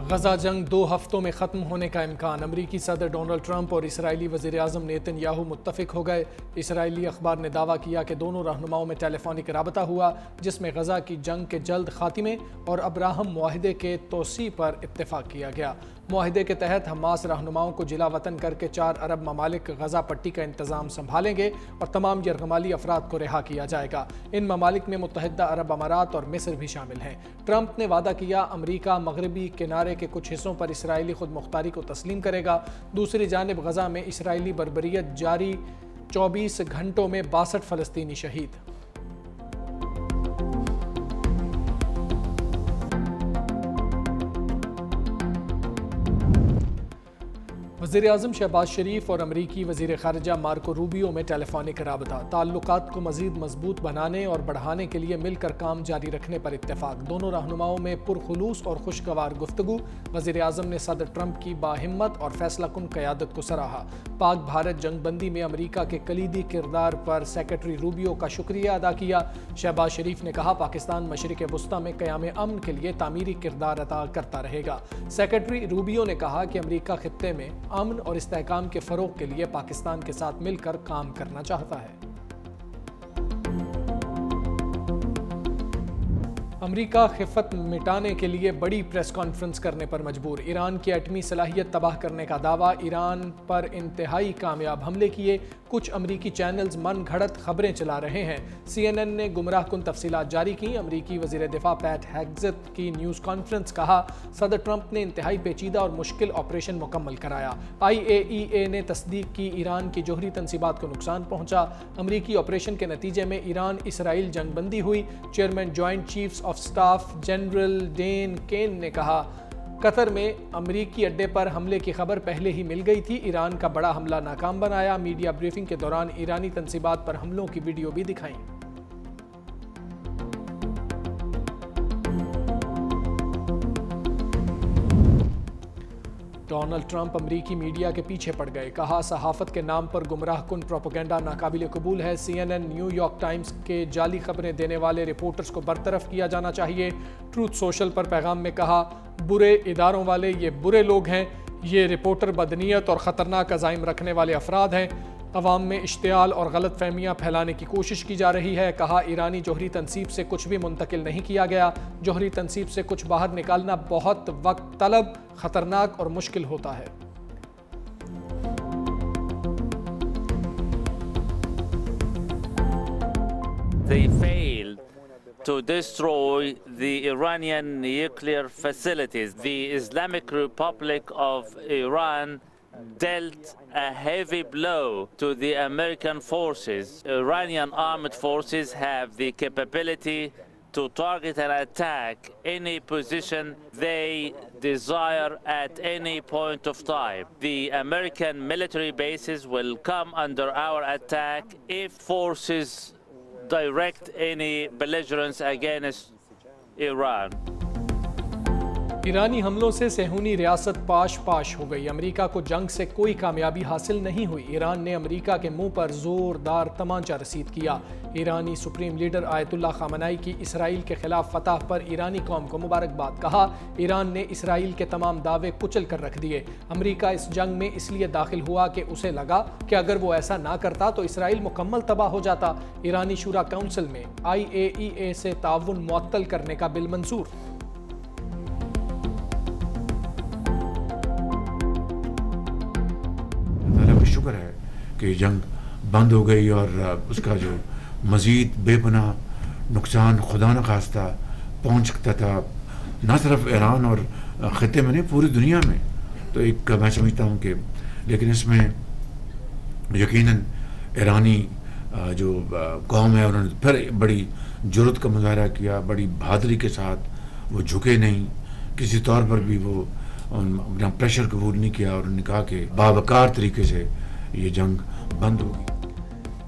गजा जंग 2 हफ्तों में ख़त्म होने का इम्कान। अमरीकी सदर डोनाल्ड ट्रंप और इसराइली वज़ीर-ए-आज़म नेतन्याहू मुत्तफ़िक हो गए। इसराइली अखबार ने दावा किया कि दोनों रहनुमाओं में टेलीफोनिक रबता हुआ, जिसमें गजा की जंग के जल्द खात्मे और अब्राहम मुआहदे के तोसी पर इत्तेफाक किया गया। मुआहदे के तहत हमास रहनुमाओं को जिला वतन करके 4 अरब ममालिक गजा पट्टी का इंतज़ाम संभालेंगे और तमाम यरगमाली अफराद को रिहा किया जाएगा। इन ममालिक में मुत्तहिदा अरब अमारात और मिस्र भी शामिल हैं। ट्रंप ने वादा किया अमरीका मगरबी किनारे के कुछ हिस्सों पर इसराइली खुद मुख्तारी को तस्लीम करेगा। दूसरी जानिब गजा में इसराइली बर्बरियत जारी, 24 घंटों में 62 फ़लस्तीनी शहीद। वज़ीर-ए-आज़म शहबाज शरीफ और अमरीकी वज़ीर ख़ारिजा मार्को रूबियो में टेलीफोनिक राबता। ताल्लुकात को मज़ीद मजबूत बनाने और बढ़ाने के लिए मिलकर काम जारी रखने पर इत्तेफाक। दोनों रहनुमाओं में पुरखुलूस और खुशगवार गुफ्तगू। वज़ीर-ए-आज़म ने सदर ट्रंप की बाहिम्मत और फैसलाकुन क़यादत को सराहा। पाक भारत जंगबंदी में अमरीका के कलीदी किरदार पर सेक्रेटरी रूबियो का शुक्रिया अदा किया। शहबाज शरीफ ने कहा पाकिस्तान मशरिक़ वुस्ता में क़याम अमन के लिए तामीरी किरदार अदा करता रहेगा। सेक्रेटरी रूबियो ने कहा कि अमरीका खित्ते में अमन और इस्तेहकाम के फ़रोग़ के लिए पाकिस्तान के साथ मिलकर काम करना चाहता है। अमरीका खिफ़त मिटाने के लिए बड़ी प्रेस कॉन्फ्रेंस करने पर मजबूर। ईरान की एटमी सलाहियत तबाह करने का दावा। ईरान पर इंतहाई कामयाब हमले किए। कुछ अमरीकी चैनल्स मन घड़त खबरें चला रहे हैं। CNN ने गुमराह कुन तफसीलात जारी की। अमरीकी वज़ीर दिफा पैट हेग्ज़ेट की न्यूज़ कॉन्फ्रेंस। कहा सदर ट्रंप ने इंतहाई पेचीदा और मुश्किल ऑपरेशन मुकम्मल कराया। IAEA ने तस्दीक की ईरान की जोहरी तनसीबात को नुकसान पहुंचा। अमरीकी ऑपरेशन के नतीजे में ईरान इसराइल जंगबंदी हुई। Chairman joint chiefs of staff general Dan Caine ने कहा कतर में अमरीकी अड्डे पर हमले की खबर पहले ही मिल गई थी। ईरान का बड़ा हमला नाकाम बनाया। मीडिया ब्रीफिंग के दौरान ईरानी तनसीबात पर हमलों की वीडियो भी दिखाई। डोनाल्ड ट्रंप अमरीकी मीडिया के पीछे पड़ गए। कहा सहाफ़त के नाम पर गुमराह कुन प्रोपेगेंडा नाकाबिल कबूल है। CNN, न्यूयॉर्क टाइम्स के जाली खबरें देने वाले रिपोर्टर्स को बरतरफ किया जाना चाहिए। ट्रूथ सोशल पर पैगाम में कहा बुरे इदारों वाले ये बुरे लोग हैं। ये रिपोर्टर बदनीयत और ख़तरनाक अज़ाइम रखने वाले अफराद हैं। अवाम में इश्तियाल और गलत फहमियाँ फैलाने की कोशिश की जा रही है। कहा ईरानी जोहरी तनसीब से कुछ भी मुंतकिल नहीं किया गया। जोहरी तनसीब से कुछ बाहर निकालना बहुत वक्त तलब, ख़तरनाक और मुश्किल होता है। They failed to destroy the Iranian nuclear facilities. The Islamic Republic of Iran dealt a heavy blow to the American forces. Iranian armed forces have the capability to target and attack any position they desire at any point of time. The American military bases will come under our attack if forces direct any belligerence against Iran. ईरानी हमलों से सेहूनी रियासत पाश हो गई। America को जंग से कोई कामयाबी हासिल नहीं हुई। ईरान ने अमेरिका के मुंह पर जोरदार तमांचा रसीद किया। ईरानी सुप्रीम लीडर आयतुल्लाह खामनाई की इसराइल के खिलाफ फतह पर ईरानी कौम को मुबारकबाद। कहा ईरान ने इसराइल के तमाम दावे कुचल कर रख दिए। अमेरिका इस जंग में इसलिए दाखिल हुआ कि उसे लगा कि अगर वो ऐसा ना करता तो इसराइल मुकम्मल तबाह हो जाता। ईरानी शूरा काउंसिल में IAEA से ताउन मुअत्तल करने का बिल मंजूर। शुक्र है कि जंग बंद हो गई और उसका जो मज़ीद बेपनाह नुकसान खुदा न खास्ता पहुँच सकता था न सिर्फ ईरान और ख़ित्ते में नहीं पूरी दुनिया में, तो एक मैं समझता हूँ कि लेकिन इसमें यकीनन ईरानी जो कौम है उन्होंने फिर बड़ी जुर्रत का मुजाहरा किया। बड़ी बहादुरी के साथ वो झुके नहीं, किसी तौर पर भी वो अपना प्रेशर कबूल नहीं किया और उन्होंने कहा कि बावकार तरीके से ये जंग बंद होगी।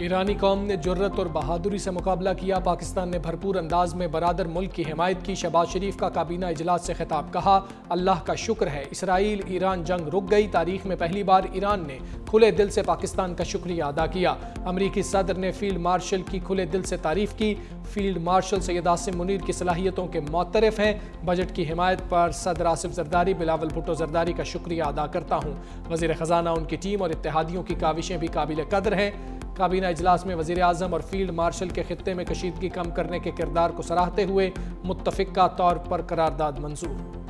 ईरानी कौम ने जुर्रत और बहादुरी से मुकाबला किया। पाकिस्तान ने भरपूर अंदाज में बरादर मुल्क की हिमायत की। शहबाज शरीफ का काबीना इजलास से खिताब, कहा अल्लाह का शुक्र है इसराइल ईरान जंग रुक गई। तारीख में पहली बार ईरान ने खुले दिल से पाकिस्तान का शुक्रिया अदा किया। अमरीकी सदर ने फील्ड मार्शल की खुले दिल से तारीफ की। फील्ड मार्शल सैयद आसिम मुनीर की सलाहियतों के मोतरफ हैं। बजट की हिमायत पर सदर आसिफ जरदारी, बिलावल भुट्टो जरदारी का शुक्रिया अदा करता हूँ। वज़ीर ख़जाना, उनकी टीम और इत्तेहादियों की काविशें भी काबिल कदर हैं। काबीना इजलास में वज़ीर आज़म और फील्ड मार्शल के खित्ते में कशीदगी कम करने के किरदार को सराहते हुए मुत्तफ़िक़ा तौर पर करारदाद मंजूर।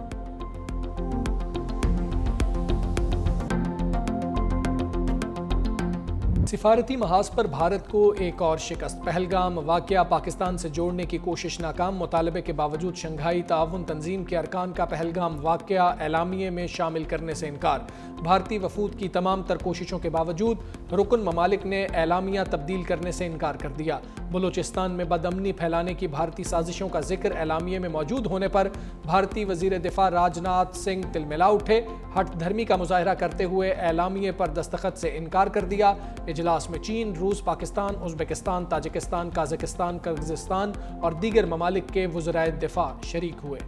सिफारती महाज पर भारत को एक और शिकस्त। पहलगाम वाक़या पाकिस्तान से जोड़ने की कोशिश नाकाम। मुतालबे के बावजूद शंघाई ताउन तंजीम के अरकान का पहलगाम वाक़या एलामिये में शामिल करने से इनकार। भारतीय वफूद की तमाम तर कोशिशों के बावजूद रुकन ममालिक ने एलामिया तब्दील करने से इनकार कर दिया। बलूचिस्तान में बदअमनी फैलाने की भारतीय साजिशों का जिक्र एलामिये में मौजूद होने पर भारतीय वज़ीर दिफा राजनाथ सिंह तिलमिला उठे। हट धर्मी का मुजाहरा करते हुए एलामिये पर दस्तखत से इनकार कर दिया। इजलास में चीन, रूस, पाकिस्तान, उज़्बेकिस्तान, ताजिकिस्तान, काज़ाकिस्तान, किर्गिज़स्तान और दीगर ममालिक के वज़राए दिफा शरीक हुए।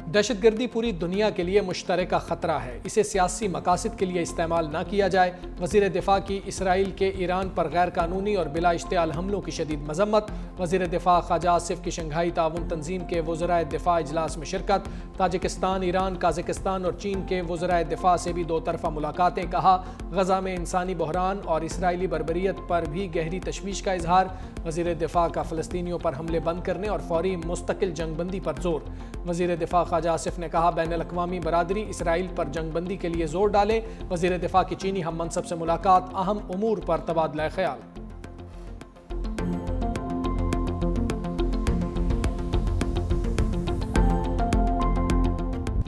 दहशतगर्दी पूरी दुनिया के लिए मुश्तरका ख़तरा है, इसे सियासी मकासद के लिए इस्तेमाल न किया जाए। वज़ीर दिफा की इसराइल के ईरान पर गैर कानूनी और बिला इश्तियाल हमलों की शदीद मजम्मत। वज़ीर दिफा ख्वाजा आसिफ की शंघाई ताउन तंजीम के वज़राए दिफा इजलास में शिरकत। ताजिकिस्तान, ईरान, काज़ाकिस्तान और चीन के वज़राए दिफा से भी दो तरफ़ा मुलाकातें। कहा गज़ा में इंसानी बहरान और इसराइली बर्बरियत पर भी गहरी तशवीश का इजहार। वज़ीर दिफा का फ़लस्तीनियों पर हमले बंद करने और फौरी मुस्तकिल जंगबंदी पर जोर। वज़ीर दिफा ख्वाजा आसिफ ने कहा बैनुल-अक़वामी बरादरी इसराइल पर जंगबंदी के लिए जोर डाले। वज़ीर दिफा की चीनी हम मनसब से मुलाकात, अहम उमूर पर तबादला ख्याल।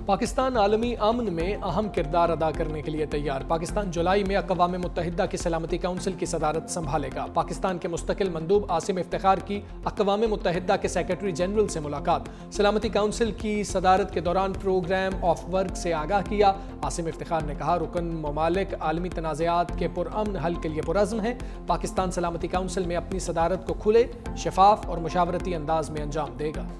पाकिस्तान आलमी अमन में अहम किरदार अदा करने के लिए तैयार। पाकिस्तान जुलाई में अक़वाम मुत्तहिदा की सलामती काउंसिल की सदारत संभालेगा। पाकिस्तान के मुस्तकिल मंदूब आसिम इफ्तिखार की अक़वाम मुत्तहिदा के सेक्रेटरी जनरल से मुलाकात। सलामती काउंसिल की सदारत के दौरान प्रोग्राम ऑफ वर्क से आगाह किया। आसिम इफ्तिखार ने कहा रुकन ममालिक आलमी तनाज़ात के पुरअमन हल के लिए पुरज़्म है। पाकिस्तान सलामती काउंसिल में अपनी सदारत को खुले, शफाफ और मुशावरती अंदाज में अंजाम देगा।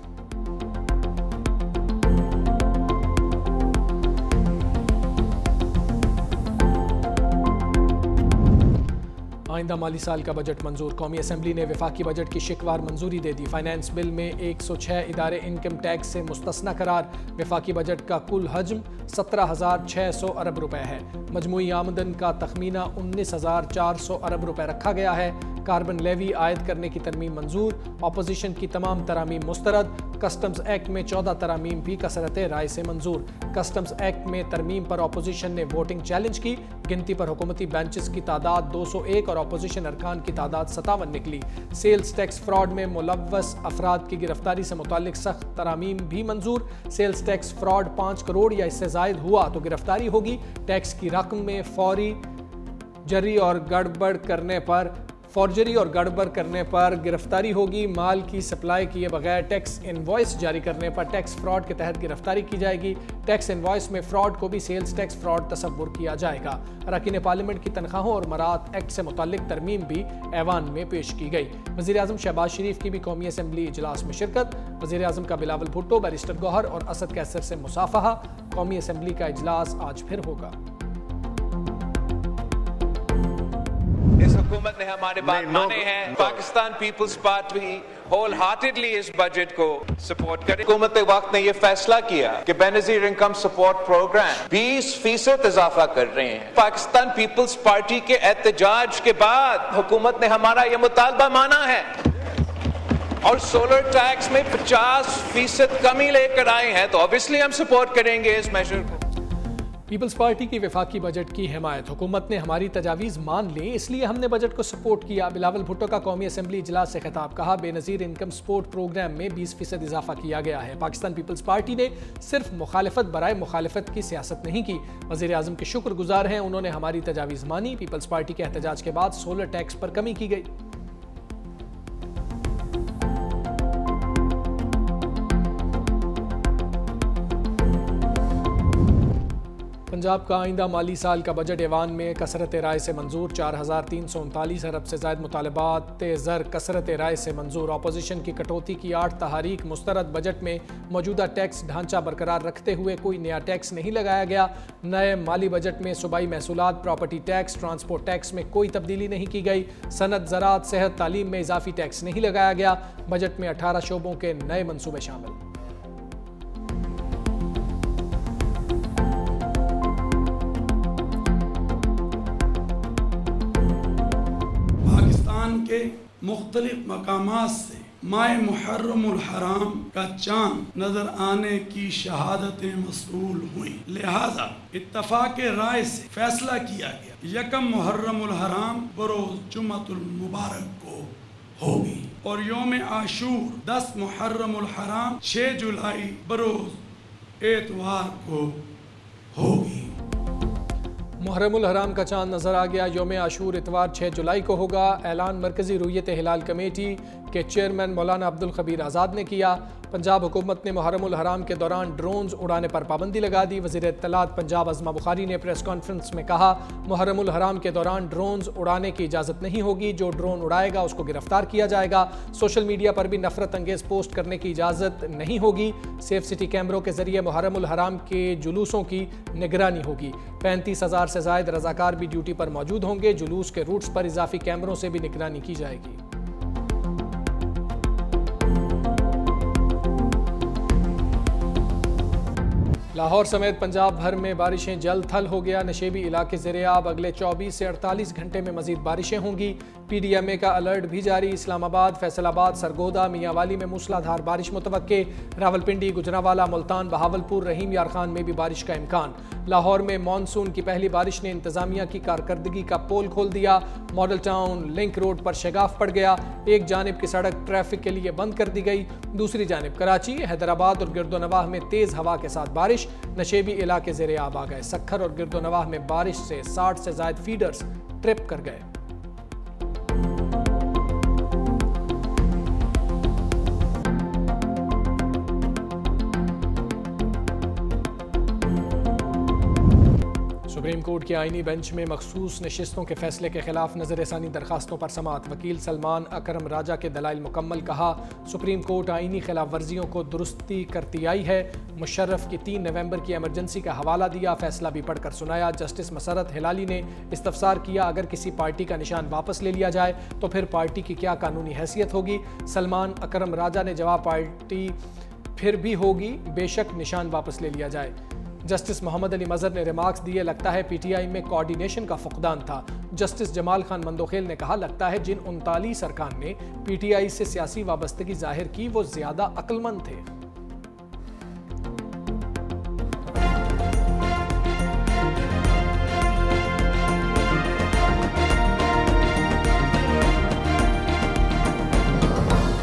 आइंदा माली साल का बजट मंजूर। कौमी असम्बली ने वफाकी बजट की शिकवार मंजूरी दे दी। फाइनेंस बिल में 106 इदारे इनकम टैक्स से मुस्तस्ना करार। वफाकी बजट का कुल हजम 17,600 अरब रुपए है। मजमूई आमदन का तखमीना 19,400 अरब रुपए रखा गया है। कार्बन लेवी आयद करने की तरमीम मंजूर। अपोजिशन की तमाम तरामीम मुस्तरद। कस्टम्स एक्ट में 14 तरामीम भी कसरत राय से मंजूर। कस्टम्स एक्ट में तरमीम पर अपोजिशन ने वोटिंग चैलेंज की। गिनती पर हुकूमती बेंचेस की तादाद 201 और अपोजिशन अरकान की तादाद 57 निकली। सेल्स टैक्स फ्रॉड में मुलव्वस अफराद की गिरफ्तारी से मुताल्लिक सख्त तरामीम भी मंजूर। सेल्स टैक्स फ्रॉड 5 करोड़ या इससे जायद हुआ तो गिरफ्तारी होगी। टैक्स की रकम में फॉर्जरी और गड़बड़ करने पर गिरफ्तारी होगी। माल की सप्लाई किए बगैर टैक्स इनवॉइस जारी करने पर टैक्स फ्रॉड के तहत गिरफ्तारी की जाएगी। टैक्स इनवॉइस में फ्रॉड को भी सेल्स टैक्स फ्रॉड तस्वुर किया जाएगा। अरकान पार्लियामेंट की तनख्वाहों और मरात एक्ट से मुताल्लिक तरमीम भी ऐवान में पेश की गई। वज़ीर आज़म शहबाज शरीफ की भी कौमी असम्बली इजलास में शिरकत। वज़ीर आज़म का बिलावल भुट्टो, बैरिस्टर गौहर और असद कैसर से मुसाफहा। कौमी असम्बली का इजलास आज फिर होगा। इस हुकूमत ने हमारे बात माने हैं। Pakistan Peoples Party wholeheartedly इस बजट को सपोर्ट करे। हुकूमत वक्त ने यह फैसला किया कि बेनजीर इनकम सपोर्ट प्रोग्राम 20% इजाफा कर रहे हैं। पाकिस्तान पीपल्स पार्टी के एहतजाज के बाद हुकूमत ने हमारा यह मुतालबा माना है और सोलर टैक्स में 50% कमी लेकर आए हैं, तो ऑब्वियसली हम सपोर्ट करेंगे इस मेजर को। पीपल्स पार्टी की वफाकी बजट की हिमायत। हुकूमत ने हमारी तजावीज़ मान ली, इसलिए हमने बजट को सपोर्ट किया। बिलावल भुट्टो का कौमी असम्बली इजलास से खिताब, कहा बेनज़ीर इनकम सपोर्ट प्रोग्राम में 20% इजाफा किया गया है। पाकिस्तान पीपल्स पार्टी ने सिर्फ मुखालिफत बराए मुखालिफत की सियासत नहीं की। वज़ीर आज़म के शुक्रगुजार हैं, उन्होंने हमारी तजावीज़ मानी। पीपल्स पार्टी के एहतजाज के बाद सोलर टैक्स पर कमी की गई। पंजाब का आइंदा माली साल का बजट ऐवान में कसरत राय से मंजूर। 4,339 अरब से ज़ायद मुतालबात ज़र कसरत राय से मंजूर। अपोजिशन की कटौती की 8 तहारीक मुस्तरद। बजट में मौजूदा टैक्स ढांचा बरकरार रखते हुए कोई नया टैक्स नहीं लगाया गया। नए माली बजट में सूबाई महसूलात, प्रॉपर्टी टैक्स, ट्रांसपोर्ट टैक्स में कोई तब्दीली नहीं की गई। सनत, ज़राअत, सेहत, तालीम में इजाफी टैक्स नहीं लगाया गया। बजट में 18 शोबों के नए मनसूबे शामिल। के मुख्तलिफ मकामात से माह मुहर्रमुल हराम का चांद नजर आने की शहादतें मसूल हुई, लिहाजा इत्तफाक राय से फैसला किया गया 1 मुहर्रमुल हराम बरोज जुम्मतुल मुबारक को होगी और योम आशूर 10 मुहर्रमुल हराम 6 जुलाई बरोज एतवार को होगी। मुहर्रमुल हराम का चांद नजर आ गया। योम आशूर इतवार 6 जुलाई को होगा। ऐलान मरकजी रुयत हिलाल कमेटी के चेयरमैन मौलाना अब्दुल खबीर आज़ाद ने किया। पंजाब हुकूमत ने मुहर्रमुल हराम के दौरान ड्रोन्स उड़ाने पर पाबंदी लगा दी। वज़ीर इत्तलात पंजाब अज़मा बुखारी ने प्रेस कॉन्फ्रेंस में कहा, मुहर्रमुल हराम के दौरान ड्रोन्स उड़ाने की इजाज़त नहीं होगी। जो ड्रोन उड़ाएगा उसको गिरफ्तार किया जाएगा। सोशल मीडिया पर भी नफरत अंगेज़ पोस्ट करने की इजाज़त नहीं होगी। सेफ सिटी कैमरों के जरिए मुहर्रमुल हराम के जुलूसों की निगरानी होगी। 35,000 से ज़ायद रज़ाकार भी ड्यूटी पर मौजूद होंगे। जुलूस के रूट्स पर इजाफी कैमरों से भी निगरानी की जाएगी। लाहौर समेत पंजाब भर में बारिशें जल थल हो गया। नशेबी इलाके ज़ेरे-आब। अगले 24 से 48 घंटे में मजीद बारिशें होंगी। PDMA का अलर्ट भी जारी। इस्लामाबाद, फैसलाबाद, सरगोदा, मियांवाली में मूसलाधार बारिश मुतवक्के। रावलपिंडी, गुजरांवाला, मुल्तान, बहावलपुर, रहीम यार खान में भी बारिश का इम्कान। लाहौर में मानसून की पहली बारिश ने इंतजामिया की कारकर्दगी का पोल खोल दिया। मॉडल टाउन लिंक रोड पर शगाफ पड़ गया। एक जानिब की सड़क ट्रैफिक के लिए बंद कर दी गई, दूसरी जानिब कराची, हैदराबाद और गिरदोनवाह में तेज हवा के साथ बारिश। नशेबी इलाके ज़ेरे-आब आ गए। सक्खर और गिरदोनवाह में बारिश से 60 से ज़ायद फीडर्स ट्रिप कर गए। सुप्रीम कोर्ट के आईनी बेंच में मखसूस नशिस्तों के फैसले के खिलाफ नजरसानी दरखास्तों पर समाअत। वकील सलमान अकरम राजा के दलाइल मुकम्मल। कहा, सुप्रीम कोर्ट आईनी खिलाफ वर्जियों को दुरुस्ती करती आई है। मुशर्रफ की 3 नवंबर की एमरजेंसी का हवाला दिया। फैसला भी पढ़कर सुनाया। जस्टिस मसरत हिलाली ने इस्तफसार किया, अगर किसी पार्टी का निशान वापस ले लिया जाए तो फिर पार्टी की क्या कानूनी हैसियत होगी। सलमान अकरम राजा ने जवाब, पार्टी फिर भी होगी बेशक निशान वापस ले लिया जाए। जस्टिस मोहम्मद अली मजहर ने रिमार्क्स दिए, लगता है PTI में कोऑर्डिनेशन का फुकदान था। जस्टिस जमाल खान मंदोखेल ने कहा, लगता है जिन 39 अरकान ने PTI से सियासी वाबस्तगी जाहिर की वो ज्यादा अक्लमंद थे।